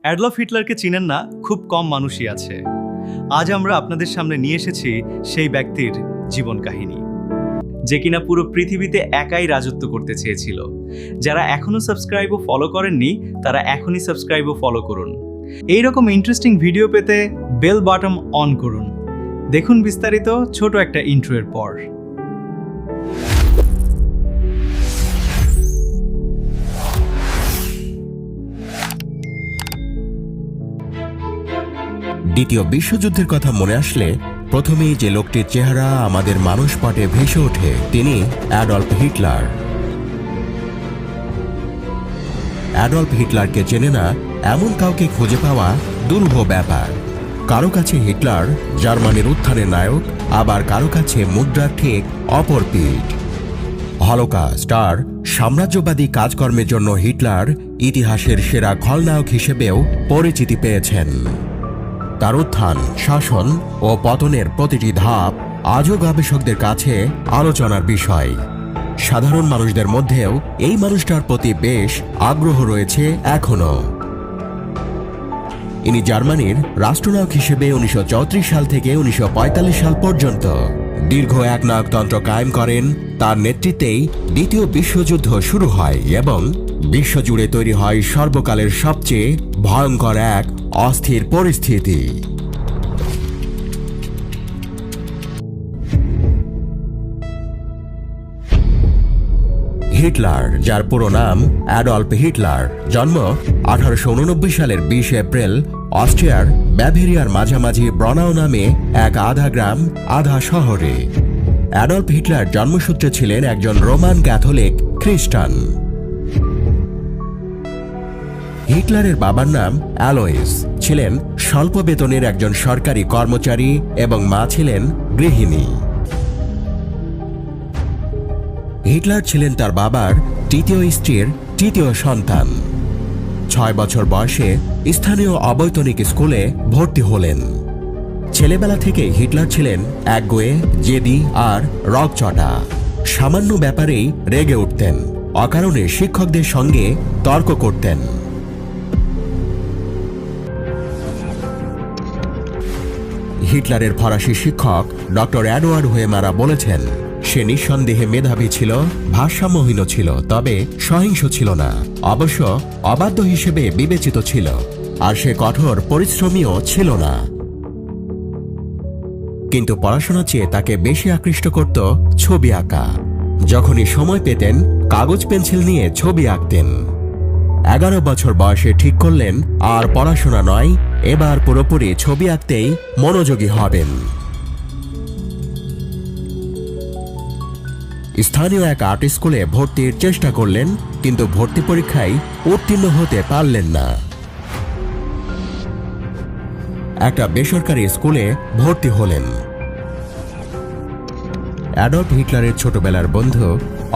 Adolf হিটলারকে চিনেন না খুব কম মানুষই আছে। আজ আমরা আপনাদের সামনে নিয়ে এসেছি সেই ব্যক্তির জীবন কাহিনী, যে কিনা পুরো পৃথিবীতে একাই রাজত্ব করতে চেয়েছিল। যারা এখনো সাবস্ক্রাইব ও ফলো করেননি তারা এখনই সাবস্ক্রাইব ও ফলো করুন। এইরকম ইন্টারেস্টিং ভিডিও পেতে বেল বাটন অন করুন। দেখুন বিস্তারিত ছোট একটা ইন্ট্রোয়ের পর। দ্বিতীয় বিশ্বযুদ্ধের কথা মনে আসলে প্রথমেই যে লোকটির চেহারা আমাদের মানসপটে ভেসে ওঠে তিনি অ্যাডলফ হিটলার। অ্যাডলফ হিটলারকে চেনে না এমন কাউকে খুঁজে পাওয়া দুর্লভ ব্যাপার। কারো কাছে হিটলার জার্মানির উত্থানের নায়ক, আবার কারো কাছে মুদ্রার ঠিক অপর পিঠ। হলোকাস্ট আর সাম্রাজ্যবাদী কাজকর্মের জন্য হিটলার ইতিহাসের সেরা খলনায়ক হিসেবেও পরিচিতি পেয়েছেন। তার উত্থান, শাসন ও পতনের প্রতিটি ধাপ আজও গবেষকদের কাছে আলোচনার বিষয়। সাধারণ মানুষদের মধ্যেও এই মানুষটার প্রতি বেশ আগ্রহ রয়েছে এখনো। ইনি জার্মানির রাষ্ট্রনায়ক হিসেবে 1934 সাল থেকে 1945 সাল পর্যন্ত দীর্ঘ একনায়কতন্ত্র কায়েম করেন। তার নেতৃত্বেই দ্বিতীয় বিশ্বযুদ্ধ শুরু হয় এবং বিশ্বজুড়ে তৈরি হয় সর্বকালের সবচেয়ে ভয়ঙ্কর এক অস্থির পরিস্থিতি। হিটলার, যার পুরো নাম অ্যাডলফ হিটলার, জন্ম 1889 সালের 20 এপ্রিল অস্ট্রিয়ার ব্যাভেরিয়ার মাঝামাঝি ব্রনাউ নামে এক আধা গ্রাম আধা শহরে। অ্যাডলফ হিটলার জন্মসূত্রে ছিলেন একজন রোমান ক্যাথলিক খ্রিস্টান। হিটলারের বাবার নাম অ্যালোইস, ছিলেন স্বল্প বেতনের একজন সরকারি কর্মচারী এবং মা ছিলেন গৃহিণী। হিটলার ছিলেন তার বাবার তৃতীয় স্ত্রীর তৃতীয় সন্তান। 6 বছর বয়সে স্থানীয় অবৈতনিক স্কুলে ভর্তি হলেন। ছেলেবেলা থেকে হিটলার ছিলেন একগুঁয়ে, জেদি আর রগচটা। সামান্য ব্যাপারেই রেগে উঠতেন, অকারণে শিক্ষকদের সঙ্গে তর্ক করতেন। হিটলারের ফরাসি শিক্ষক ডক্টর এডওয়ার্ড ওয়েমারা বলেছেন, সে নিঃসন্দেহে মেধাবী ছিল, ভারসাম্যহীন ছিল, তবে সহিংস ছিল না। অবশ্য অবাধ্য হিসেবে বিবেচিত ছিল, আর সে কঠোর পরিশ্রমীও ছিল না। কিন্তু পড়াশোনা চেয়ে তাকে বেশি আকৃষ্ট করত ছবি আঁকা। যখনই সময় পেতেন কাগজ পেন্সিল নিয়ে ছবি আঁকতেন। 11 বছর বয়সে ঠিক করলেন আর পড়াশোনা নয়, এবার পুরোপুরি ছবি আঁকতেই মনোযোগী হবেন। স্থানীয় এক আর্ট স্কুলে ভর্তির চেষ্টা করলেন, কিন্তু ভর্তি পরীক্ষায় উত্তীর্ণ হতে পারলেন না। একটা বেসরকারি স্কুলে ভর্তি হলেন। অ্যাডলফ হিটলারের ছোটবেলার বন্ধু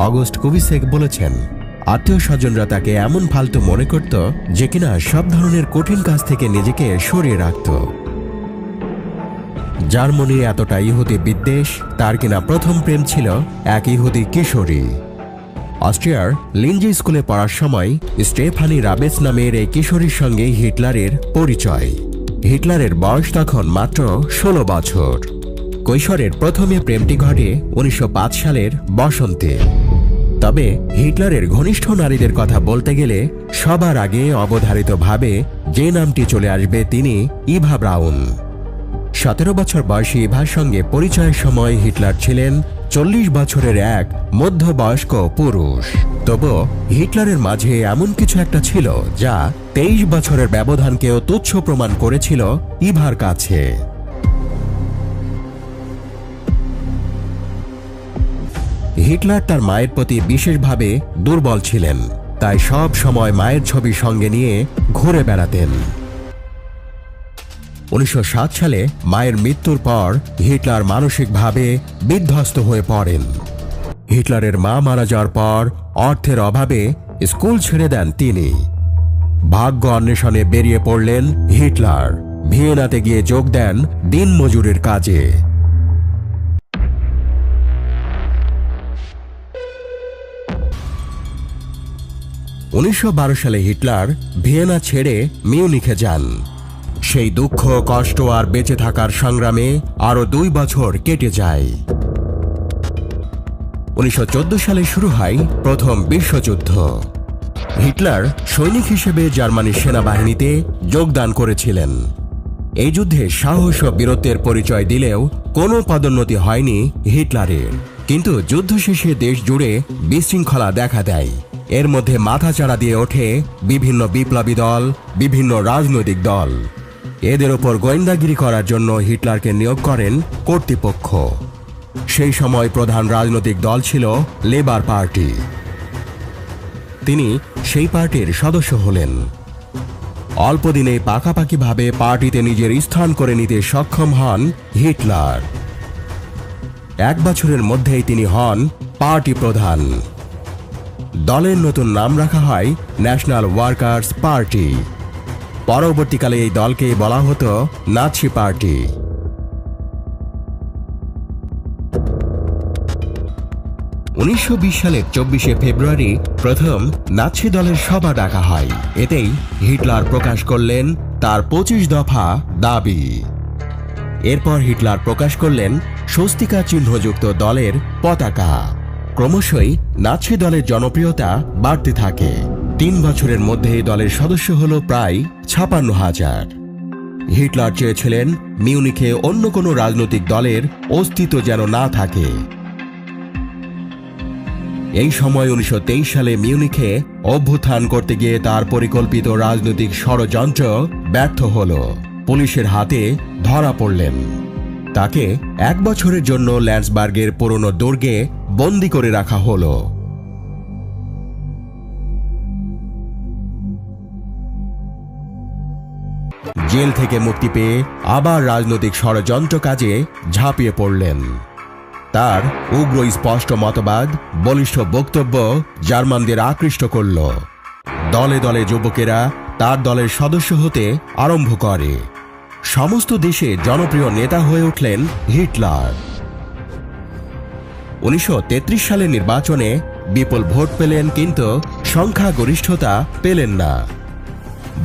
অগস্ট কুবিসেক বলেছেন, আত্মীয় স্বজনরা তাকে এমন ফালতু মনে করত যে কিনা সব ধরনের কঠিন কাজ থেকে নিজেকে সরিয়ে রাখত। জার্মানির এতটা ইহুদি বিদ্বেষ, তার কিনা প্রথম প্রেম ছিল এক ইহুদি কিশোরী। অস্ট্রিয়ার লিঞ্জি স্কুলে পড়ার সময় স্টেফানি রাবেস নামের এই কিশোরীর সঙ্গে হিটলারের পরিচয়। হিটলারের বয়স তখন মাত্র 16 বছর। কৈশোরের প্রথমে প্রেমটি ঘটে 1905 সালের বসন্তে। তবে হিটলারের ঘনিষ্ঠ নারীদের কথা বলতে গেলে সবার আগে অবধারিতভাবে যে নামটি চলে আসবে তিনি ইভা ব্রাউন। 17 বছর বয়সী ইভার সঙ্গে পরিচয়ের সময় হিটলার ছিলেন 40 বছরের এক মধ্যবয়স্ক পুরুষ। তবু হিটলারের মাঝে এমন কিছু একটা ছিল যা 23 বছরের ব্যবধানকেও তুচ্ছ প্রমাণ করেছিল ইভার কাছে। হিটলার তার মায়ের প্রতি বিশেষভাবে দুর্বল ছিলেন, তাই সব সময় মায়ের ছবি সঙ্গে নিয়ে ঘুরে বেড়াতেন। 1907 সালে মায়ের মৃত্যুর পর হিটলার মানসিকভাবে বিধ্বস্ত হয়ে পড়েন। হিটলারের মা মারা যাওয়ার পর অর্থের অভাবে স্কুল ছেড়ে দেন তিনি। ভাগ্য অন্বেষণে বেরিয়ে পড়লেন হিটলার। ভিয়েনাতে গিয়ে যোগ দেন দিনমজুরের কাজে। 1912 সালে হিটলার ভিয়েনা ছেড়ে মিউনিখে যান। সেই দুঃখ, কষ্ট আর বেঁচে থাকার সংগ্রামে আরও 2 বছর কেটে যায়। 1914 সালে শুরু হয় প্রথম বিশ্বযুদ্ধ। হিটলার সৈনিক হিসেবে জার্মানির সেনাবাহিনীতে যোগদান করেছিলেন। এই যুদ্ধে সাহস ও বীরত্বের পরিচয় দিলেও কোনো পদোন্নতি হয়নি হিটলারের। কিন্তু যুদ্ধ শেষে দেশ জুড়ে বিশৃঙ্খলা দেখা দেয়। এর মধ্যে মাথাচাড়া দিয়ে ওঠে বিভিন্ন বিপ্লবী দল, বিভিন্ন রাজনৈতিক দল। এদের ওপর গোয়েন্দাগিরি করার জন্য হিটলারকে নিয়োগ করেন কর্তৃপক্ষ। সেই সময় প্রধান রাজনৈতিক দল ছিল লেবার পার্টি। তিনি সেই পার্টির সদস্য হলেন। অল্পদিনে পাকাপাকিভাবে পার্টিতে নিজের স্থান করে নিতে সক্ষম হন হিটলার। 1 বছরের মধ্যেই তিনি হন পার্টি প্রধান। দলের নতুন নাম রাখা হয় ন্যাশনাল ওয়ার্কার্স পার্টি। পরবর্তীকালে এই দলকে বলা হতো নাৎসি পার্টি। 1920 সালের 24শে ফেব্রুয়ারি প্রথম নাৎসি দলের সভা ডাকা হয়। এতেই হিটলার প্রকাশ করলেন তার 25 দফা দাবি। এরপর হিটলার প্রকাশ করলেন স্বস্তিকা চিহ্নযুক্ত দলের পতাকা। ক্রমশই নাৎসি দলের জনপ্রিয়তা বাড়তে থাকে। 3 বছরের মধ্যে দলের সদস্য হল প্রায় 56,000। হিটলার চেয়েছিলেন মিউনিখে অন্য কোনো রাজনৈতিক দলের অস্তিত্ব যেন না থাকে। এই সময় 1923 সালে মিউনিখে অভ্যুত্থান করতে গিয়ে তার পরিকল্পিত রাজনৈতিক ষড়যন্ত্র ব্যর্থ হল। পুলিশের হাতে ধরা পড়লেন। তাকে 1 বছরের জন্য ল্যান্ডসবার্গের পুরনো দুর্গে বন্দী করে রাখা হলো। জেল থেকে মুক্তি পেয়ে আবার রাজনৈতিক ষড়যন্ত্র কাজে ঝাঁপিয়ে পড়লেন। তার উগ্র স্পষ্ট মতবাদ, বলিষ্ঠ বক্তব্য জার্মানদের আকৃষ্ট করল। দলে দলে যুবকেরা তার দলের সদস্য হতে আরম্ভ করে। সমস্ত দেশে জনপ্রিয় নেতা হয়ে উঠলেন হিটলার। 1933 সালের নির্বাচনে বিপুল ভোট পেলেন, কিন্তু সংখ্যাগরিষ্ঠতা পেলেন না।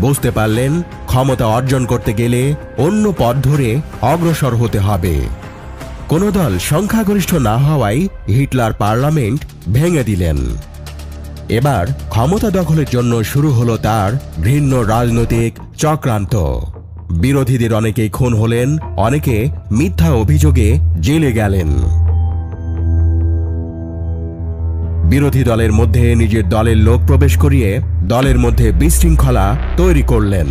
বুঝতে পারলেন ক্ষমতা অর্জন করতে গেলে অন্য পথ ধরে অগ্রসর হতে হবে। কোন দল সংখ্যাগরিষ্ঠ না হওয়ায় হিটলার পার্লামেন্ট ভেঙে দিলেন। এবার ক্ষমতা দখলের জন্য শুরু হলো তার ঘৃণ্য রাজনৈতিক চক্রান্ত। বিরোধীদের অনেকেই খুন হলেন, অনেকে মিথ্যা অভিযোগে জেলে গেলেন। বিরোধী দলের মধ্যে নিজের দলের লোক প্রবেশ করিয়ে দলের মধ্যে বিশৃঙ্খলা তৈরি করলেন।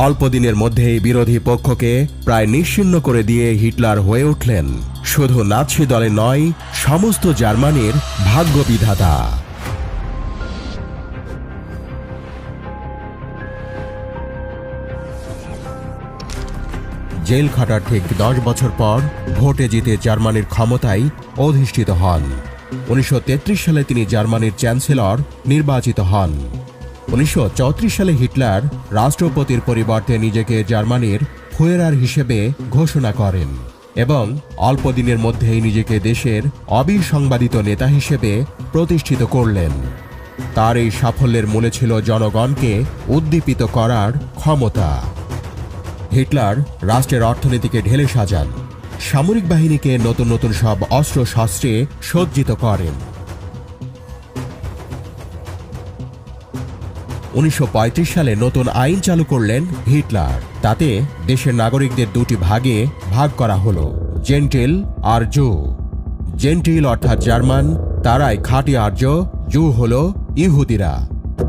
অল্প দিনের মধ্যেই বিরোধী পক্ষকে প্রায় নিশ্চিহ্ন করে দিয়ে হিটলার হয়ে উঠলেন শুধু নাৎসি দলে নয়, সমস্ত জার্মানির ভাগ্য বিধাতা। জেল খাটার ঠিক 10 বছর পর ভোটে জিতে জার্মানির ক্ষমতায় অধিষ্ঠিত হন। 1933 সালে তিনি জার্মানির চ্যান্সেলর নির্বাচিত হন। 1934 সালে হিটলার রাষ্ট্রপতির পরিবর্তে নিজেকে জার্মানির ফুয়েরার হিসেবে ঘোষণা করেন এবং অল্প দিনের মধ্যেই নিজেকে দেশের অবিসংবাদিত নেতা হিসেবে প্রতিষ্ঠিত করলেন। তার এই সাফল্যের মূলে ছিল জনগণকে উদ্দীপিত করার ক্ষমতা। হিটলার রাষ্ট্রের অর্থনীতিকে ঢেলে সাজান, সামরিক বাহিনীকে নতুন নতুন সব অস্ত্র শস্ত্রে সজ্জিত করেন। 1935 সালে নতুন আইন চালু করলেন হিটলার। তাতে দেশের নাগরিকদের 2টি ভাগে ভাগ করা হলো, জেন্টিল আর জু। জেন্টিল অর্থাৎ জার্মান, তারাই খাঁটি আর্য। জু হলো ইহুদিরা।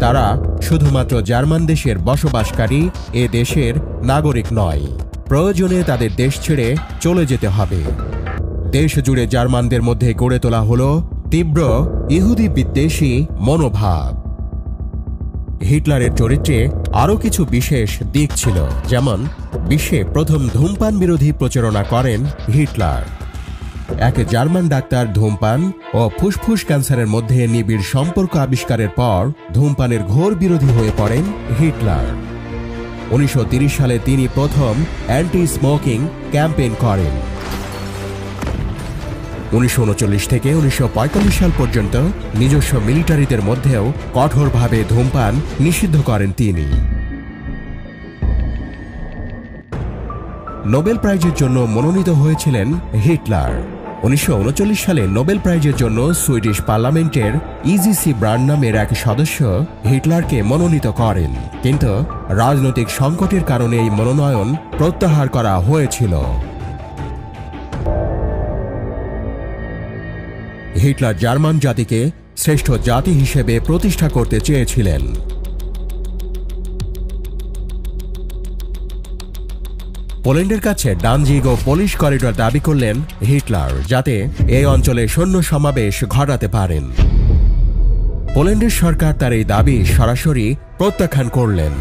তারা শুধুমাত্র জার্মান দেশের বসবাসকারী, এ দেশের নাগরিক নয়। প্রয়োজনে তাদের দেশ ছেড়ে চলে যেতে হবে। দেশ জুড়ে জার্মানদের মধ্যে গড়ে তোলা হলো তীব্র ইহুদি বিদ্বেষী মনোভাব। হিটলারের চরিত্রে আরও কিছু বিশেষ দিক ছিল, যেমন বিশ্বে প্রথম ধূমপান বিরোধী প্রচারণা করেন হিটলার। এক জার্মান ডাক্তার ধূমপান ও ফুসফুস ক্যান্সারের মধ্যে নিবিড় সম্পর্ক আবিষ্কারের পর ধূমপানের ঘোর বিরোধী হয়ে পড়েন হিটলার। 1930 সালে তিনি প্রথম অ্যান্টি স্মোকিং ক্যাম্পেইন করেন। 1939 থেকে 1945 সাল পর্যন্ত নিজস্ব মিলিটারিদের মধ্যেও কঠোরভাবে ধূমপান নিষিদ্ধ করেন তিনি। নোবেল প্রাইজের জন্য মনোনীত হয়েছিলেন হিটলার। 1939 সালে নোবেল প্রাইজের জন্য সুইডিশ পার্লামেন্টের ইজিসি ব্রান্ড নামের এক সদস্য হিটলারকে মনোনীত করেন, কিন্তু রাজনৈতিক সংকটের কারণে এই মনোনয়ন প্রত্যাহার করা হয়েছিল। হিটলার জার্মান জাতিকে শ্রেষ্ঠ জাতি হিসেবে প্রতিষ্ঠা করতে চেয়েছিলেন। পোল্যান্ডের কাছে ডানজিগ ও পোলিশ করিডর দাবি করলেন হিটলার, যাতে এই অঞ্চলে সৈন্য সমাবেশ ঘটাতে পারেন। পোল্যান্ডের সরকার তার এই দাবি সরাসরি প্রত্যাখ্যান করলেন।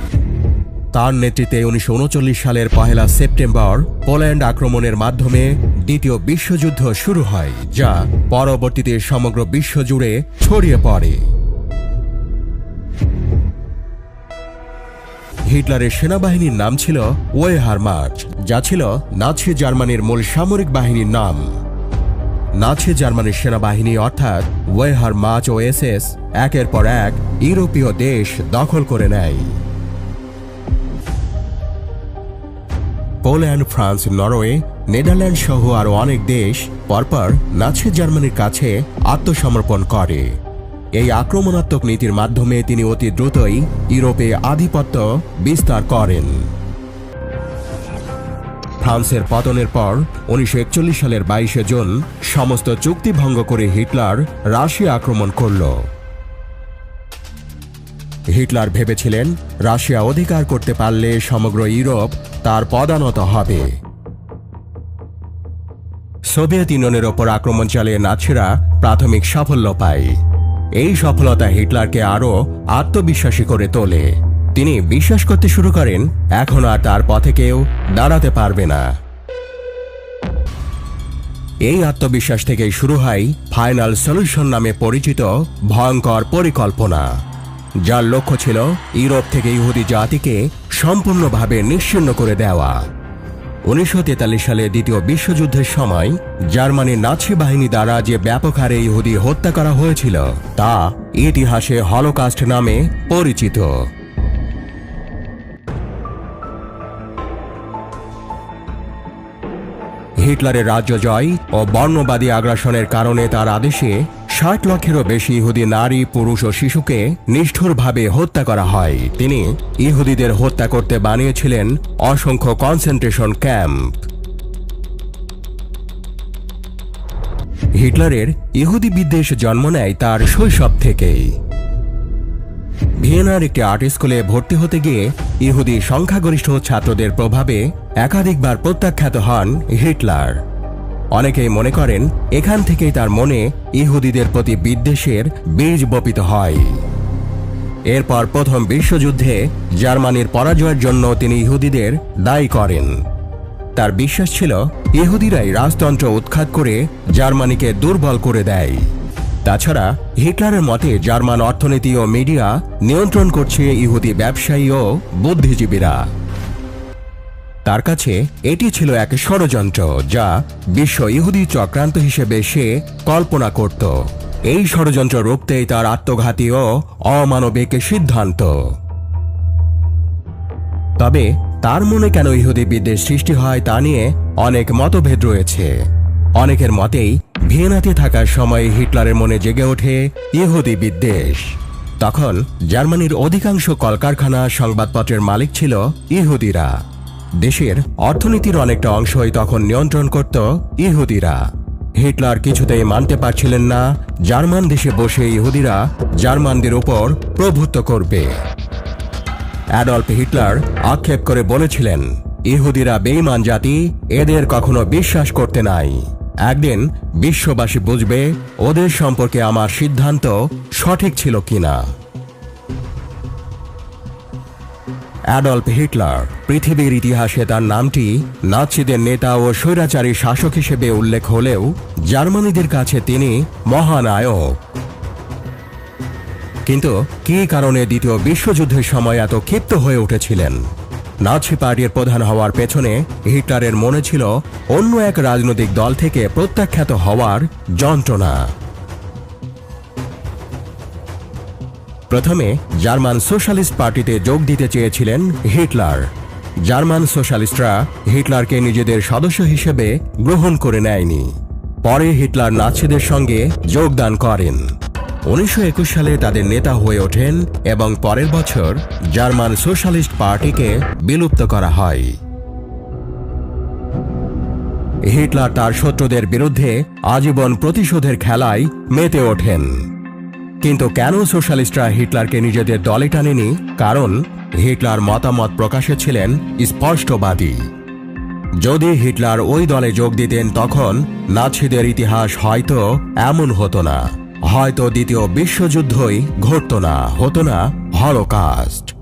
তার নেতৃত্বে 1939 সালের 1 সেপ্টেম্বর পোল্যান্ড আক্রমণের মাধ্যমে দ্বিতীয় বিশ্বযুদ্ধ শুরু হয়, যা পরবর্তীতে সমগ্র বিশ্ব জুড়ে ছড়িয়ে পড়ে। হিটলারের সেনাবাহিনীর নাম ছিল ওয়েহারমার্চ, যা ছিল নাৎসি জার্মানির মূল সামরিক বাহিনীর নাম। নাৎসি জার্মানির সেনাবাহিনী অর্থাৎ ওয়েহারমার্চ ও এসএস একের পর এক ইউরোপীয় দেশ দখল করে নেয়। পোল্যান্ড, ফ্রান্স, নরওয়ে, নেদারল্যান্ড সহ আরও অনেক দেশ পরপর নাৎসি জার্মানির কাছে আত্মসমর্পণ করে। এই আক্রমণাত্মক নীতির মাধ্যমে তিনি অতি দ্রুতই ইউরোপে আধিপত্য বিস্তার করেন। ফ্রান্সের পতনের পর 1941 সালের 22 জুন সমস্ত চুক্তি ভঙ্গ করে হিটলার রাশিয়া আক্রমণ করল। হিটলার ভেবেছিলেন রাশিয়া অধিকার করতে পারলে সমগ্র ইউরোপ তার পদানত হবে। সোভিয়েত ইউনিয়নের ওপর আক্রমণ চালিয়ে নাৎসিরা প্রাথমিক সাফল্য পায়। এই সফলতা হিটলারকে আরও আত্মবিশ্বাসী করে তোলে। তিনি বিশ্বাস করতে শুরু করেন এখন আর তার পথে কেউ দাঁড়াতে পারবে না। এই আত্মবিশ্বাস থেকেই শুরু হয় ফাইনাল সলিউশন নামে পরিচিত ভয়ঙ্কর পরিকল্পনা, যার লক্ষ্য ছিল ইউরোপ থেকে ইহুদি জাতিকে সম্পূর্ণভাবে নিশ্চিহ্ন করে দেওয়া। 1943 সালে দ্বিতীয় বিশ্বযুদ্ধের সময় জার্মানির নাৎসি বাহিনী দ্বারা যে ব্যাপক হারে ইহুদি হত্যা করা হয়েছিল তা ইতিহাসে হলোকাস্ট নামে পরিচিত। হিটলারের রাজ্য জয় ও বর্ণবাদী আগ্রাসনের কারণে তার আদেশে 60 লক্ষেরও বেশি ইহুদি নারী, পুরুষ ও শিশুকে নিষ্ঠুরভাবে হত্যা করা হয়। তিনি ইহুদিদের হত্যা করতে বানিয়েছিলেন অসংখ্য কনসেন্ট্রেশন ক্যাম্প। হিটলারের ইহুদি বিদ্বেষ জন্ম নেয় তার শৈশব থেকেই। ভিয়েনার একটি আর্ট স্কুলে ভর্তি হতে গিয়ে ইহুদি সংখ্যাগরিষ্ঠ ছাত্রদের প্রভাবে একাধিকবার প্রত্যাখ্যাত হন হিটলার। অনেকেই মনে করেন এখান থেকেই তার মনে ইহুদিদের প্রতি বিদ্বেষের বীজ বপিত হয়। এরপর প্রথম বিশ্বযুদ্ধে জার্মানির পরাজয়ের জন্য তিনি ইহুদিদের দায়ী করেন। তার বিশ্বাস ছিল ইহুদিরাই রাজতন্ত্র উৎখাত করে জার্মানিকে দুর্বল করে দেয়। তাছাড়া হিটলারের মতে জার্মান অর্থনীতি ও মিডিয়া নিয়ন্ত্রণ করছে ইহুদি ব্যবসায়ী ও বুদ্ধিজীবীরা। তার কাছে এটি ছিল এক ষড়যন্ত্র যা বিশ্ব ইহুদি চক্রান্ত হিসেবে সে কল্পনা করত। এই ষড়যন্ত্র রুখতেই তার আত্মঘাতী ও অমানবিক সিদ্ধান্ত। তবে তার মনে কেন ইহুদি বিদ্বেষ সৃষ্টি হয় তা নিয়ে অনেক মতভেদ রয়েছে। অনেকের মতেই ভিয়েনাতে থাকার সময় হিটলারের মনে জেগে ওঠে ইহুদি বিদ্বেষ। তখন জার্মানির অধিকাংশ কলকারখানা, সংবাদপত্রের মালিক ছিল ইহুদিরা। দেশের অর্থনীতির অনেকটা অংশই তখন নিয়ন্ত্রণ করত ইহুদিরা। হিটলার কিছুতেই মানতে পারছিলেন না জার্মান দেশে বসে ইহুদিরা জার্মানদের উপর প্রভুত্ব করবে। অ্যাডলফ হিটলার আক্ষেপ করে বলেছিলেন, ইহুদিরা বেঈমান জাতি, এদের কখনো বিশ্বাস করতে নাই। একদিন বিশ্ববাসী বুঝবে ওদের সম্পর্কে আমার সিদ্ধান্ত সঠিক ছিল কিনা। অ্যাডলফ হিটলার পৃথিবীর ইতিহাসে তার নামটি নাৎসিদের নেতা ও স্বৈরাচারী শাসক হিসেবে উল্লেখ হলেও জার্মানিদের কাছে তিনি মহানায়ক। কিন্তু কী কারণে দ্বিতীয় বিশ্বযুদ্ধের সময় এত ক্ষিপ্ত হয়ে উঠেছিলেন? নাৎসি পার্টির প্রধান হওয়ার পেছনে হিটলারের মনে ছিল অন্য এক রাজনৈতিক দল থেকে প্রত্যাখ্যাত হওয়ার যন্ত্রণা। প্রথমে জার্মান সোশ্যালিস্ট পার্টিতে যোগ দিতে চেয়েছিলেন হিটলার। জার্মান সোশ্যালিস্টরা হিটলারকে নিজেদের সদস্য হিসেবে গ্রহণ করে নেয়নি। পরে হিটলার নাৎসিদের সঙ্গে যোগদান করেন। 1921 সালে তাদের নেতা হয়ে ওঠেন এবং পরের বছর জার্মান সোশ্যালিস্ট পার্টিকে বিলুপ্ত করা হয়। হিটলার তার শত্রুদের বিরুদ্ধে আজীবন প্রতিশোধের খেলায় মেতে ওঠেন। কিন্তু কেন সোশ্যালিস্টরা হিটলারকে নিজেদের দলে টানেনি? কারণ হিটলার মতামত প্রকাশে ছিলেন স্পষ্টবাদী। যদি হিটলার ওই দলে যোগ দিতেন তখন নাৎসিদের ইতিহাস হয়তো এমন হতো না, হয়তো দ্বিতীয় বিশ্বযুদ্ধই ঘটতো না, হতো না হলোকাস্ট।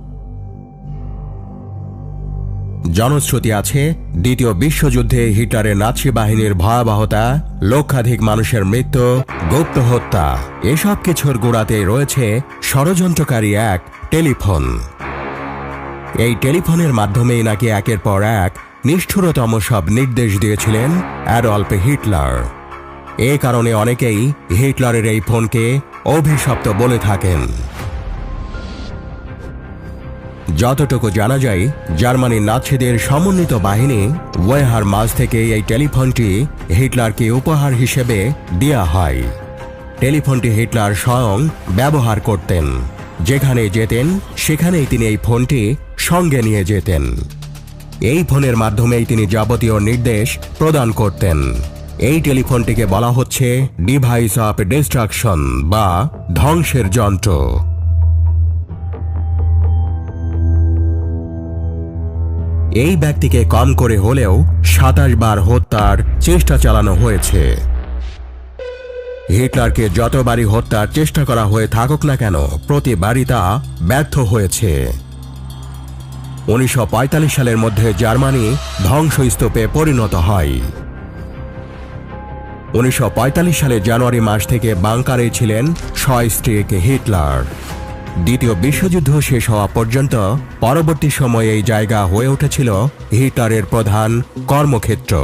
জনশ্রুতি আছে দ্বিতীয় বিশ্বযুদ্ধে হিটলারের নাৎসি বাহিনীর ভয়াবহতা, লক্ষাধিক মানুষের মৃত্যু, গুপ্ত হত্যা এসব কিছুর গোড়াতে রয়েছে ষড়যন্ত্রকারী এক টেলিফোন। এই টেলিফোনের মাধ্যমেই নাকি একের পর এক নিষ্ঠুরতম সব নির্দেশ দিয়েছিলেন অ্যাডলফ হিটলার। এ কারণে অনেকেই হিটলারের এই ফোনকে অভিশপ্ত বলে থাকেন। যতটুকু জানা যায়, জার্মানির নাৎসিদের সমন্বিত বাহিনী ওয়েহার মাঝ থেকে এই টেলিফোনটি হিটলারকে উপহার হিসেবে দেয়া হয়। টেলিফোনটি হিটলার স্বয়ং ব্যবহার করতেন। যেখানে যেতেন সেখানেই তিনি এই ফোনটি সঙ্গে নিয়ে যেতেন। এই ফোনের মাধ্যমেই তিনি যাবতীয় নির্দেশ প্রদান করতেন। এই টেলিফোনটিকে বলা হচ্ছে ডিভাইস অফ ডিস্ট্রাকশন বা ধ্বংসের যন্ত্র। এই ব্যক্তিকে কম করে হলেও 27 বার হত্যার চেষ্টা চালানো হয়েছে। হিটলারকে যতবারই হত্যার চেষ্টা করা হয়ে থাকুক না কেন, প্রতিবারই তা ব্যর্থ হয়েছে। 1945 সালের মধ্যে জার্মানি ধ্বংসস্তূপে পরিণত হয়। 1945 সালের জানুয়ারি মাস থেকে বাংকারে ছিলেন সস্ট্রিক হিটলার। দ্বিতীয় বিশ্বযুদ্ধ শেষ হওয়া পর্যন্ত পরবর্তী সময়ে এই জায়গা হয়ে উঠেছিল হিটলারের প্রধান কর্মক্ষেত্র।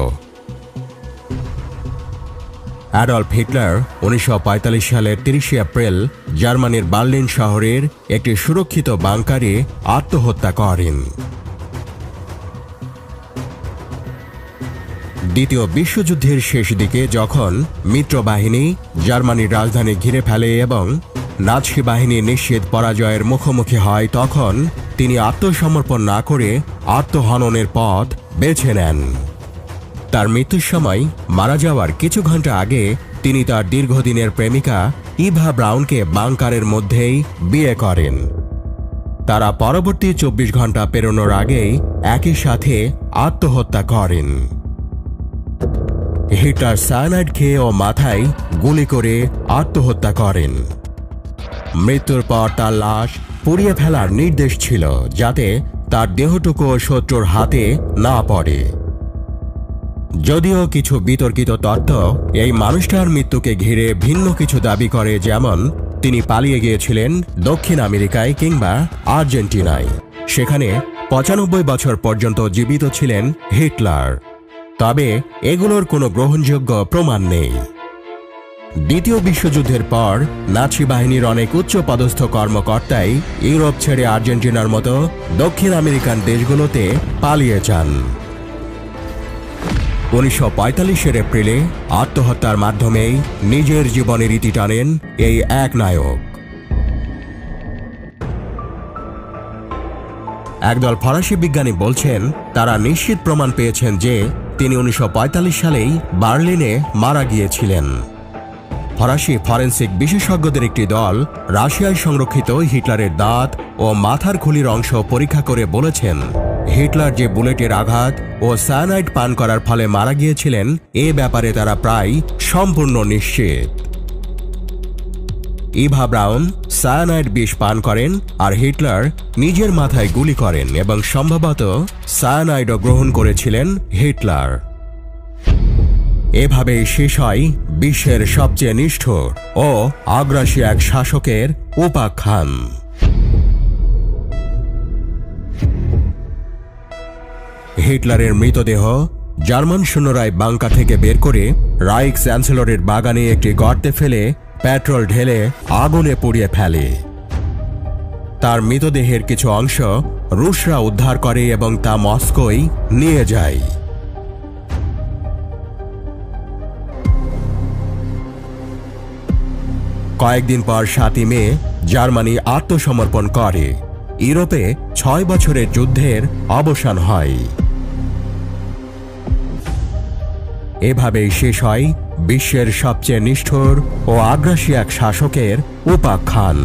অ্যাডলফ হিটলার 1945 সালের 30 এপ্রিল জার্মানির বার্লিন শহরের একটি সুরক্ষিত বাংকারে আত্মহত্যা করেন। দ্বিতীয় বিশ্বযুদ্ধের শেষ দিকে যখন মিত্রবাহিনী জার্মানির রাজধানী ঘিরে ফেলে এবং নাৎসি বাহিনী নিশ্চিত পরাজয়ের মুখোমুখি হয়, তখন তিনি আত্মসমর্পণ না করে আত্মহননের পথ বেছে নেন। তার মৃত্যুর সময় মারা যাওয়ার কিছু ঘন্টা আগে তিনি তার দীর্ঘদিনের প্রেমিকা ইভা ব্রাউনকে বাংকারের মধ্যেই বিয়ে করেন। তারা পরবর্তী 24 ঘন্টা পেরোনোর আগেই একই সাথে আত্মহত্যা করেন। হিটলার সায়ানাইড খেয়ে ও মাথায় গুলি করে আত্মহত্যা করেন। মৃত্যুর পর তার লাশ পুড়িয়ে ফেলার নির্দেশ ছিল, যাতে তার দেহটুকু শত্রুর হাতে না পড়ে। যদিও কিছু বিতর্কিত তথ্য এই মানুষটার মৃত্যুকে ঘিরে ভিন্ন কিছু দাবি করে, যেমন তিনি পালিয়ে গিয়েছিলেন দক্ষিণ আমেরিকায় কিংবা আর্জেন্টিনায়, সেখানে 95 বছর পর্যন্ত জীবিত ছিলেন হিটলার। তবে এগুলোর কোনো গ্রহণযোগ্য প্রমাণ নেই। দ্বিতীয় বিশ্বযুদ্ধের পর নাৎসি বাহিনীর অনেক উচ্চপদস্থ কর্মকর্তাই ইউরোপ ছেড়ে আর্জেন্টিনার মতো দক্ষিণ আমেরিকান দেশগুলোতে পালিয়ে যান। 1945 এপ্রিলে আত্মহত্যার মাধ্যমেই নিজের জীবনের ইতি টানেন এই এক নায়ক। একদল ফরাসি বিজ্ঞানী বলছেন তারা নিশ্চিত প্রমাণ পেয়েছেন যে তিনি 1945 সালেই বার্লিনে মারা গিয়েছিলেন। ফরাসি ফরেনসিক বিশেষজ্ঞদের একটি দল রাশিয়ায় সংরক্ষিত হিটলারের দাঁত ও মাথার খুলির অংশ পরীক্ষা করে বলেছেন হিটলার যে বুলেটের আঘাত ও সায়ানাইড পান করার ফলে মারা গিয়েছিলেন, এ ব্যাপারে তারা প্রায় সম্পূর্ণ নিশ্চিত। ইভা ব্রাউন সায়ানাইড বিষ পান করেন আর হিটলার নিজের মাথায় গুলি করেন এবং সম্ভবত সায়ানাইডও গ্রহণ করেছিলেন হিটলার। এভাবেই শেষ হয় বিশ্বের সবচেয়ে নিষ্ঠুর ও আগ্রাসী এক শাসকের উপাখ্যান। হিটলারের মৃতদেহ জার্মান সৈন্যরাই বাংকা থেকে বের করে রাইখ চ্যান্সেলরের বাগানে একটি গর্তে ফেলে পেট্রোল ঢেলে আগুনে পুড়িয়ে ফেলে। তার মৃতদেহের কিছু অংশ রুশরা উদ্ধার করে এবং তা মস্কোয় নিয়ে যায়। কয়েকদিন পর 7ই মে জার্মানি আত্মসমর্পণ করে। ইউরোপে 6 বছরের যুদ্ধের অবসান হয়। এভাবেই শেষ হয় বিশ্বের সবচেয়ে নিষ্ঠুর ও আগ্রাসী এক শাসকের উপাখ্যান।